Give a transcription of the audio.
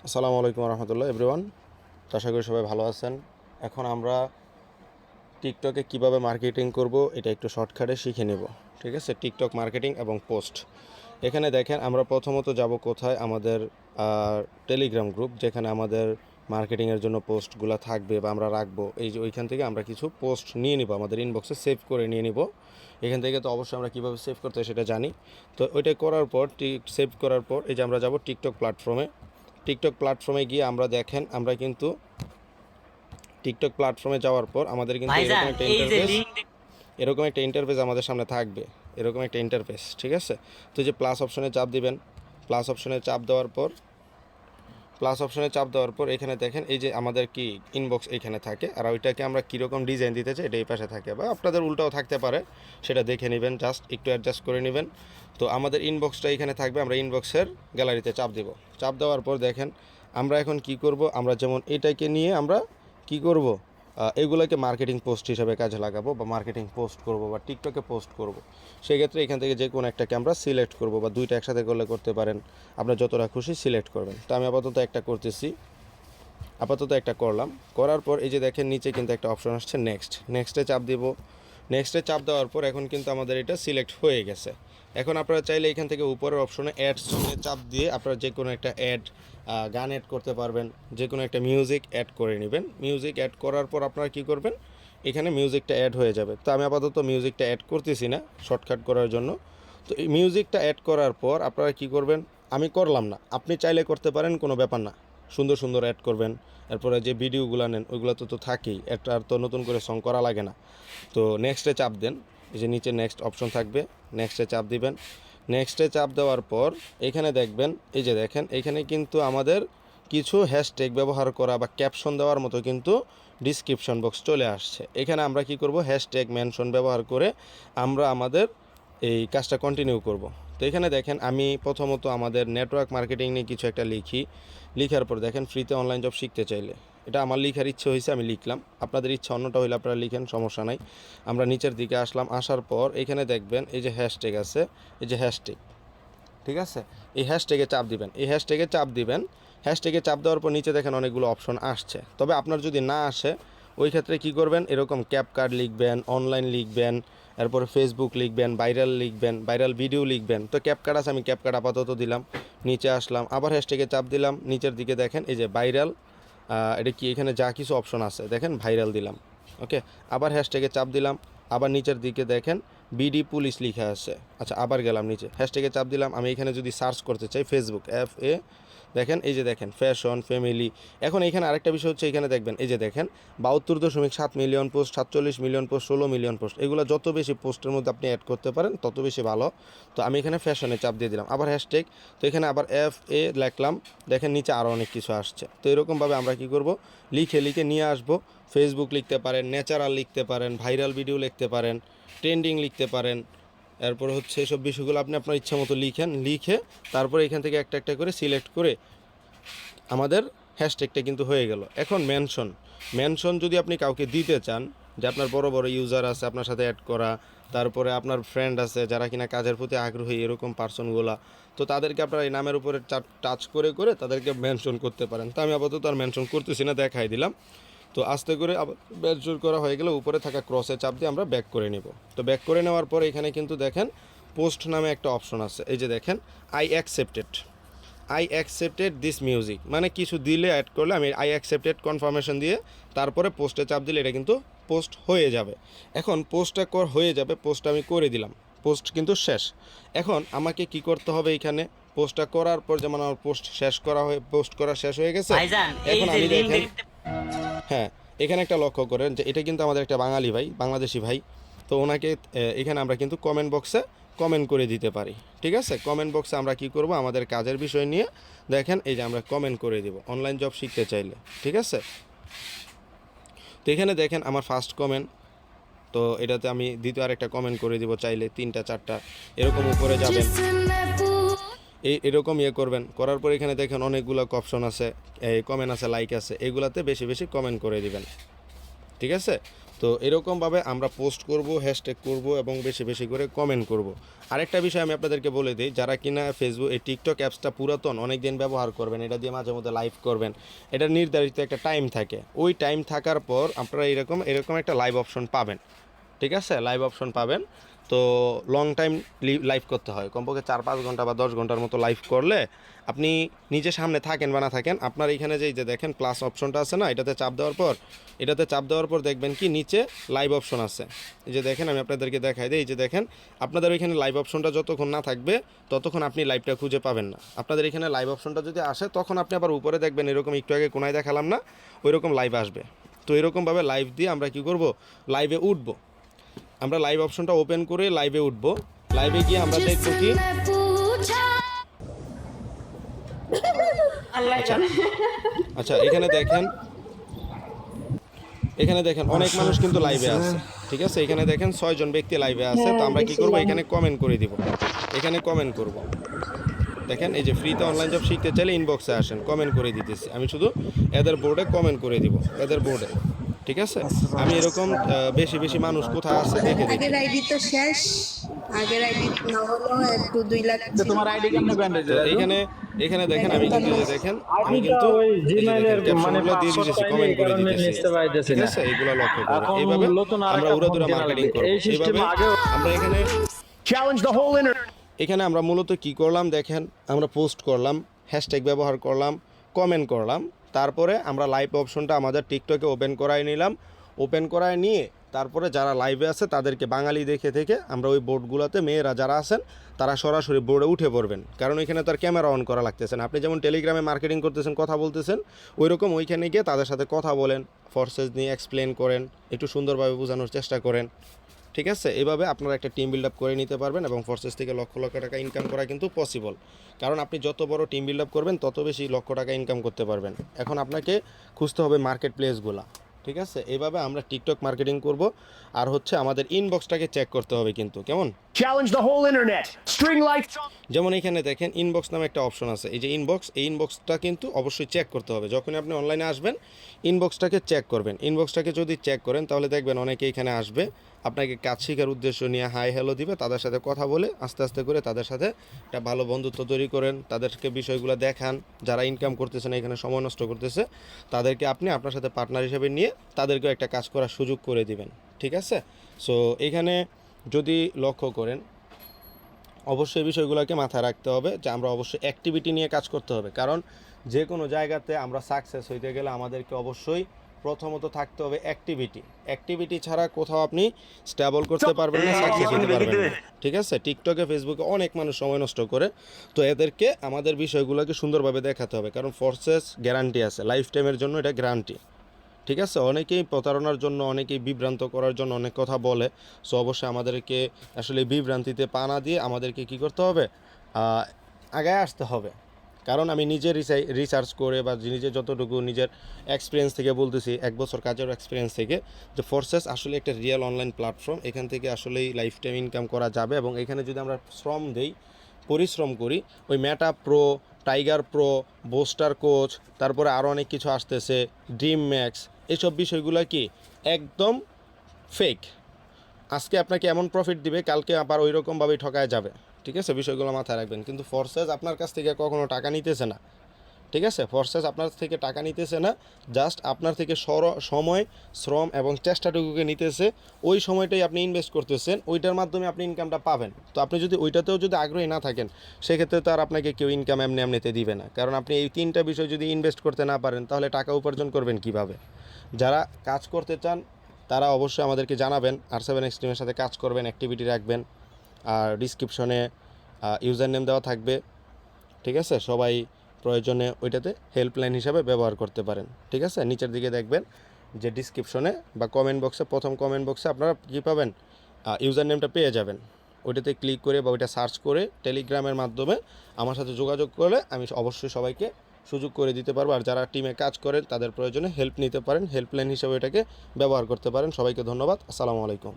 আসসালামু আলাইকুম রহমতুল্লাহ এভরিওয়ান। আশা করি সবাই ভালো আছেন। এখন আমরা টিকটকে কিভাবে মার্কেটিং করব এটা একটু শর্টকাটে শিখে নেব। ঠিক আছে, টিকটক মার্কেটিং এবং পোস্ট। এখানে দেখেন আমরা প্রথমত যাব কোথায়, আমাদের টেলিগ্রাম গ্রুপ, যেখানে আমাদের মার্কেটিংয়ের জন্য পোস্টগুলো থাকবে বা আমরা রাখবো। এই যে ওইখান থেকে আমরা কিছু পোস্ট নিয়ে নিব, আমাদের ইনবক্সে সেভ করে নিয়ে নিব। এখান থেকে তো অবশ্যই আমরা কীভাবে সেভ করতে হয় সেটা জানি। তো ওইটা করার পর সেভ করার পর এই যে আমরা যাব টিকটক প্ল্যাটফর্মে। টিকটক প্ল্যাটফর্মে গিয়ে আমরা দেখেন আমরা কিন্তু টিকটক প্ল্যাটফর্মে যাওয়ার পর আমাদের কিন্তু ভাইজান এই যে লিংক এরকম একটা ইন্টারফেস আমাদের সামনে থাকবে। এরকম একটা ইন্টারফেস, ঠিক আছে। তো যে প্লাস অপশনে চাপ দিবেন। প্লাস অপশনে চাপ দেওয়ার পর এখানে দেখেন এই যে আমাদের কি ইনবক্স এখানে থাকে, আর ওইটাকে আমরা কীরকম ডিজাইন দিতে চাই এটা এই পাশে থাকে, বা আপনাদের উল্টাও থাকতে পারে, সেটা দেখে নেবেন, জাস্ট একটু অ্যাডজাস্ট করে নেবেন। তো আমাদের ইনবক্সটা এখানে থাকবে, আমরা ইনবক্সের গ্যালারিতে চাপ দেব। চাপ দেওয়ার পর দেখেন আমরা এখন কি করব, আমরা যেমন এটাকে নিয়ে আমরা কি করব, এগুলোকে মার্কেটিং পোস্ট হিসাবে কাজে লাগাবো, বা মার্কেটিং পোস্ট করব, বা টিকটকে পোস্ট করব। সেক্ষেত্রে এখান থেকে যে কোনো একটাকে আমরা সিলেক্ট করব, বা দুইটা একসাথে করলে করতে পারেন, আপনার যতটা খুশি সিলেক্ট করবেন। তো আমি আপাতত একটা করলাম। করার পর এই যে দেখেন নিচে কিন্তু একটা অপশন আসছে নেক্সটে চাপ দিব। নেক্সটে চাপ দেওয়ার পর এখন কিন্তু আমাদের এটা সিলেক্ট হয়ে গেছে। এখন আপনারা চাইলে এখান থেকে উপরের অপশনে অ্যাড সঙ্গে চাপ দিয়ে আপনারা যে কোনো একটা গান অ্যাড করতে পারবেন, যে কোনো একটা মিউজিক অ্যাড করে নেবেন। মিউজিক অ্যাড করার পর আপনারা কী করবেন, এখানে মিউজিকটা অ্যাড হয়ে যাবে। তো আমি আপাতত মিউজিকটা অ্যাড করতেছি না, শর্টকাট করার জন্য। তো এই মিউজিকটা অ্যাড করার পর আপনারা কী করবেন, আমি করলাম না, আপনি চাইলে করতে পারেন, কোনো ব্যাপার না। সুন্দর সুন্দর অ্যাড করবেন। এরপরে যে ভিডিওগুলো নেন ওইগুলো তো থাকেই, একটা আর তো নতুন করে সং করা লাগে না। তো নেক্সটে চাপ দেন, এই যে নিচে নেক্সট অপশন থাকবে, নেক্সটে চাপ দিবেন। নেক্সটে চাপ দেওয়ার পর এখানে দেখবেন, এই যে দেখেন এখানে কিন্তু আমাদের কিছু হ্যাশট্যাগ ব্যবহার করা বা ক্যাপশন দেওয়ার মতো কিন্তু ডিসক্রিপশন বক্স চলে আসছে। এখানে আমরা কি করব, হ্যাশট্যাগ মেনশন ব্যবহার করে আমরা আমাদের এই কাজটা কন্টিনিউ করব। তো এখানে দেখেন আমি প্রথমত আমাদের নেটওয়ার্ক মার্কেটিং নিয়ে কিছু একটা লিখার পর দেখেন ফ্রিতে অনলাইন জব শিখতে চাইলে, এটা আমার লিখার ইচ্ছে হয়েছে, আমি লিখলাম। আপনাদের ইচ্ছা অন্যটা হইলে আপনারা লিখেন, সমস্যা নাই। আমরা নিচের দিকে আসলাম, আসার পর এখানে দেখবেন এই যে হ্যাশট্যাগ আছে, এই যে হ্যাশট্যাগ, ঠিক আছে। এই হ্যাশট্যাগে চাপ দেওয়ার পর নিচে দেখেন অনেকগুলো অপশন আসছে। তবে আপনার যদি না আসে, ওই ক্ষেত্রে কি করবেন, এরকম ক্যাপকার্ড লিখবেন, অনলাইন লিখবেন, এরপরে ফেসবুক লিখবেন, ভাইরাল ভিডিও লিখবেন। তো ক্যাপকার্ড আছে, আমি ক্যাপকার্ড আপাতত দিলাম। নিচে আসলাম, আবার হ্যাশট্যাগে চাপ দিলাম, নিচের দিকে দেখেন এই যে ভাইরাল, এটা কি এখানে যা কিছু অপশন আছে দেখেন, ভাইরাল দিলাম। ওকে, আবার হ্যাশট্যাগে চাপ দিলাম, আবার নিচের দিকে দেখেন বিডি পুলিশ লিখা আছে। আচ্ছা, আবার গেলাম নিচে, হ্যাশট্যাগে চাপ দিলাম। আমি এখানে যদি সার্চ করতে চাই ফেসবুক, দেখেন এই যে দেখেন ফ্যাশন ফ্যামিলি। এখন এখানে আরেকটা বিষয় হচ্ছে, এখানে দেখবেন এই যে দেখেন 72.7 million post, 47 million post, 16 million post. এগুলো যত বেশি পোস্টের মধ্যে আপনি অ্যাড করতে পারেন তত বেশি ভালো। তো আমি এখানে ফ্যাশনে চাপ দিয়ে দিলাম, আবার হ্যাশট্যাগ। তো এখানে আবার লিখলাম, দেখেন নিচে আরও অনেক কিছু আসছে। তো এরকমভাবে আমরা কি করব, লিখে নিয়ে আসবো। ফেসবুক লিখতে পারেন, ন্যাচারাল লিখতে পারেন, ভাইরাল ভিডিও লিখতে পারেন, ট্রেন্ডিং লিখতে পারেন। এরপর হচ্ছে এসব বিষয়গুলো আপনি আপনার ইচ্ছা মতো লিখে তারপরে এখান থেকে একটা একটা করে সিলেক্ট করে আমাদের হ্যাশট্যাগটা কিন্তু হয়ে গেল। এখন মেনশন যদি আপনি কাউকে দিতে চান, যে আপনার বড় বড় ইউজার আছে আপনার সাথে অ্যাড করা, তারপরে আপনার ফ্রেন্ড আছে যারা কিনা কাজের প্রতি আগ্রহী, এরকম পার্সনগুলা, তো তাদেরকে আপনার এই নামের উপরে টাচ করে তাদেরকে মেনশন করতে পারেন। তো আমি আপাতত আর মেনশন করতেছি না, দেখাই দিলাম। তো আস্তে করে আবার মেনশন করা হয়ে গেলে উপরে থাকা ক্রসে চাপ দিয়ে আমরা ব্যাক করে নেব। তো ব্যাক করে নেওয়ার পর এখানে কিন্তু দেখেন পোস্ট নামে একটা অপশন আছে, এই যে দেখেন আই অ্যাকসেপ্টেড দিস মিউজিক, মানে কিছু দিলে অ্যাড করলে আমি আই অ্যাকসেপ্টেড কনফার্মেশন দিয়ে তারপরে পোস্টে চাপ দিলে এটা কিন্তু পোস্ট হয়ে যাবে। এখন পোস্টটা হয়ে যাবে, পোস্ট আমি করে দিলাম, পোস্ট কিন্তু শেষ। এখন আমাকে কি করতে হবে, এখানে পোস্টটা করার পর যেমন আমার পোস্ট করা শেষ হয়ে গেছে। ভাইজান এই এখন যে আমি লিংক দেখেন, দেখতে হ্যাঁ, এখানে একটা লক্ষ্য করেন যে এটা কিন্তু আমাদের একটা বাঙালি ভাই, বাংলাদেশি ভাই। তো ওনাকে এখানে আমরা কিন্তু কমেন্ট বক্সে কমেন্ট করে দিতে পারি। ঠিক আছে, কমেন্ট বক্সে আমরা কি করব, আমাদের কাজের বিষয় নিয়ে দেখেন এই যে আমরা কমেন্ট করে দিব অনলাইন জব শিখতে চাইলে। ঠিক আছে, তো এখানে দেখেন আমার ফার্স্ট কমেন্ট, তো এটাতে আমি দ্বিতীয় আরেকটা কমেন্ট করে দিব, চাইলে 3টা 4টা এরকম উপরে যাবেন, এরকম করবেন। করার পর এখানে দেখেন অনেকগুলো অপশন আছে, কমেন্ট আছে, লাইক আছে, এগুলাতে বেশি বেশি কমেন্ট করে দিবেন। ঠিক আছে, তো এরকমভাবে আমরা পোস্ট করব, হ্যাশট্যাগ করব এবং বেশি বেশি করে কমেন্ট করব। আরেকটা বিষয় আমি আপনাদেরকে বলে দিই, যারা কিনা ফেসবুক এই টিকটক অ্যাপসটা পুরাতন অনেক দিন ব্যবহার করবেন, এটা দিয়ে মাঝে মধ্যে লাইভ করবেন, এটা নির্ধারিত একটা টাইম থাকে, ওই টাইম থাকার পর আপনারা এরকম একটা লাইভ অপশন পাবেন। ঠিক আছে, লাইভ অপশন পাবেন। তো লং টাইম লাইভ করতে হয়, কমপক্ষে 4-5 ঘন্টা বা 10 ঘন্টার মতো লাইভ করলে আপনি নিজে সামনে থাকেন বা না থাকেন, আপনার এখানে যে দেখেন প্লাস অপশনটা আছে না, এটাতে চাপ দেওয়ার পর দেখবেন কি নিচে লাইভ অপশন আছে। এই যে দেখেন, আমি আপনাদেরকে দেখাই দিই, এই যে দেখেন আপনাদের ওইখানে লাইভ অপশনটা যতক্ষণ না থাকবে ততক্ষণ আপনি লাইভটা খুঁজে পাবেন না। আপনাদের এখানে লাইভ অপশনটা যদি আসে তখন আপনি আবার উপরে দেখবেন এরকম, একটু আগে কোনায় দেখালাম না, ওই রকম লাইভ আসবে। তো এরকমভাবে লাইভ দিয়ে আমরা কি করব, লাইভে উঠবো। আমরা লাইভ অপশনটা ওপেন করে লাইভে উঠব। লাইভে গিয়ে আমরা দেখবো কি, আচ্ছা এখানে দেখেন অনেক মানুষ কিন্তু লাইভে আছে। ঠিক আছে, এখানে দেখেন 6 জন ব্যক্তি লাইভে আছে। তো আমরা কি করব, এখানে কমেন্ট করে দিব, এখানে কমেন্ট করব। দেখেন এই যে ফ্রিতে অনলাইন জব শিখতে চাইলে ইনবক্সে আসেন, কমেন্ট করে দিতেছি। আমি শুধু এদের বোর্ডে কমেন্ট করে দিব, এদের বোর্ডে। ঠিক আছে, আমি এরকম বেশি বেশি মানুষ কোথায় আছে দেখে দেখি। আগের আইডি তো শেষ, আগের আইডি না হলো একটু 2 লাখ। তোমার আইডি কেমনে ব্যান্ডেজ? তো এখানে দেখেন আমি কিন্তু আমি কিন্তু ক্যাপশনগুলো দিয়ে দিতেছি, কমেন্ট করে দিতেছি। ঠিক আছে, এইগুলো লক্ষ্য করবেন। এইভাবে আমরা উড়াদুরা মার্কেটিং করব। এইভাবে আমরা এখানে আমরা মূলত কি করলাম দেখেন, আমরা পোস্ট করলাম, হ্যাশট্যাগ ব্যবহার করলাম, কমেন্ট করলাম, তারপরে আমরা লাইভ অপশনটা আমাদের টিকটকে ওপেন করায় নিলাম। ওপেন করায় নিয়ে তারপরে যারা লাইভে আছে তাদেরকে বাঙালি দেখে থেকে আমরা ওই বোর্ডগুলোতে, মেয়েরা যারা আছেন তারা সরাসরি বোর্ডে উঠে পড়বেন, কারণ ওইখানে তার ক্যামেরা অন করা লাগতেছে না। আপনি যেমন টেলিগ্রামে মার্কেটিং করতেছেন, কথা বলতেছেন, ওই রকম ওইখানে গিয়ে তাদের সাথে কথা বলেন, ফোর্সেস নিয়ে এক্সপ্লেন করেন, একটু সুন্দরভাবে বোঝানোর চেষ্টা করেন। ঠিক আছে, এভাবে আপনারা একটা টিম বিল্ড আপ করে নিতে পারবেন এবং ফোর্সেস থেকে লক্ষ লক্ষ টাকা ইনকাম করা কিন্তু পসিবল। কারণ আপনি যত বড় টিম বিল্ড আপ করবেন তত বেশি লক্ষ টাকা ইনকাম করতে পারবেন। এখন আপনাকে খুঁজতে হবে মার্কেট প্লেসগুলো। ঠিক আছে, এইভাবে আমরা টিকটক মার্কেটিং করব। আর হচ্ছে আমাদের ইনবক্সটাকে চেক করতে হবে কিন্তু, কেমন Challenge the whole internet. String lights. যেমন এখানে দেখেন ইনবক্স নামে একটা অপশন আছে, এই যে ইনবক্স, এই ইনবক্সটা কিন্তু অবশ্যই চেক করতে হবে। যখন আপনি অনলাইনে আসবেন ইনবক্সটাকে চেক করবেন। ইনবক্সটাকে যদি চেক করেন তাহলে দেখবেন অনেকে এখানে আসবে, আপনাকে কাজ শেখার উদ্দেশ্য নিয়ে হাই হ্যালো দিবে, তাদের সাথে কথা বলে আস্তে আস্তে করে তাদের সাথে একটা ভালো বন্ধুত্ব তৈরি করেন, তাদেরকে বিষয়গুলো দেখান। যারা ইনকাম করতেছে না, এখানে সময় নষ্ট করতেছে, তাদেরকে আপনি আপনার সাথে পার্টনার হিসেবে নিয়ে তাদেরকেও একটা কাজ করার সুযোগ করে দিবেন। ঠিক আছে, সো এখানে যদি লক্ষ্য করেন অবশ্যই বিষয়গুলোকে মাথায় রাখতে হবে যে আমরা অবশ্যই অ্যাক্টিভিটি নিয়ে কাজ করতে হবে। কারণ যে কোনো জায়গাতে আমরা সাকসেস হইতে গেলে আমাদেরকে অবশ্যই প্রথমত থাকতে হবে অ্যাক্টিভিটি ছাড়া কোথাও আপনি স্টেবল করতে পারবেন না, সাকসেস হতে পারবেন না। ঠিক আছে, টিকটকে ফেসবুকে অনেক মানুষ সময় নষ্ট করে, তো এদেরকে আমাদের বিষয়গুলোকে সুন্দরভাবে দেখাতে হবে। কারণ ফোর্সেস গ্যারান্টি আছে, লাইফ টাইমের জন্য এটা গ্যারান্টি। ঠিক আছে, অনেকেই প্রতারণার জন্য, অনেকেই বিভ্রান্ত করার জন্য অনেক কথা বলে। সো অবশ্যই আমাদেরকে আসলে বিভ্রান্তিতে পা না দিয়ে আমাদেরকে কি করতে হবে, আগায় আসতে হবে। কারণ আমি নিজে রিসার্চ করে বা নিজে যতটুকু নিজের এক্সপিরিয়েন্স থেকে বলতেছি, 1 বছর কাজের এক্সপিরিয়েন্স থেকে, যে ফোর্সেস আসলে একটা রিয়েল অনলাইন প্ল্যাটফর্ম। এখান থেকে আসলেই লাইফ টাইম ইনকাম করা যাবে এবং এখানে যদি আমরা শ্রম দেই, পরিশ্রম করি, ওই Meta Pro, Tiger Pro, Booster Coach, তারপরে আরও অনেক কিছু আসতেছে, ড্রিম ম্যাক্স, এইসব বিষয়গুলো কি একদম ফেক। আজকে আপনাকে এমন প্রফিট দিবে, কালকে আবার ওই রকমভাবেই ঠকায় যাবে। ঠিক আছে, বিষয়গুলো মাথায় রাখবেন। কিন্তু ফোর্সেস আপনার কাছ থেকে কখনো টাকা নিতেছে না। ঠিক আছে, ফোর্সেস আপনার থেকে টাকা নিতেছে না, জাস্ট আপনার থেকে সময়, শ্রম এবং চেষ্টাটুকুকে নিতেছে। ওই সময়টাই আপনি ইনভেস্ট করতেছেন, ওইটার মাধ্যমে আপনি ইনকামটা পাবেন। তো আপনি যদি ওইটাতেও যদি আগ্রহী না থাকেন, সেক্ষেত্রে তো আর আপনাকে কেউ ইনকাম এমনিতে দিবে না। কারণ আপনি এই 3টা বিষয় যদি ইনভেস্ট করতে না পারেন তাহলে টাকা উপার্জন করবেন কিভাবে? যারা কাজ করতে চান তারা অবশ্যই আমাদেরকে জানাবেন, R7 এক্সট্রিমের সাথে কাজ করবেন, অ্যাক্টিভিটি রাখবেন। আর ডিসক্রিপশনে ইউজার নেম দেওয়া থাকবে। ঠিক আছে, সবাই প্রয়োজনে ওইটাতে হেল্পলাইন হিসাবে ব্যবহার করতে পারেন। ঠিক আছে, নিচের দিকে দেখবেন যে ডিসক্রিপশনে বা কমেন্ট বক্সে, প্রথম কমেন্ট বক্সে আপনারা কী পাবেন, ইউজার নেমটা পেয়ে যাবেন। ওইটাতে ক্লিক করে বা ওইটা সার্চ করে টেলিগ্রামের মাধ্যমে আমার সাথে যোগাযোগ করলে আমি অবশ্যই সবাইকে সুযোগ করে দিতে পারবো। আর যারা টিমে কাজ করেন তাদের প্রয়োজনে হেল্প নিতে পারেন, হেল্পলাইন হিসাবে এটাকে ব্যবহার করতে পারেন। সবাইকে ধন্যবাদ, আসসালামু আলাইকুম।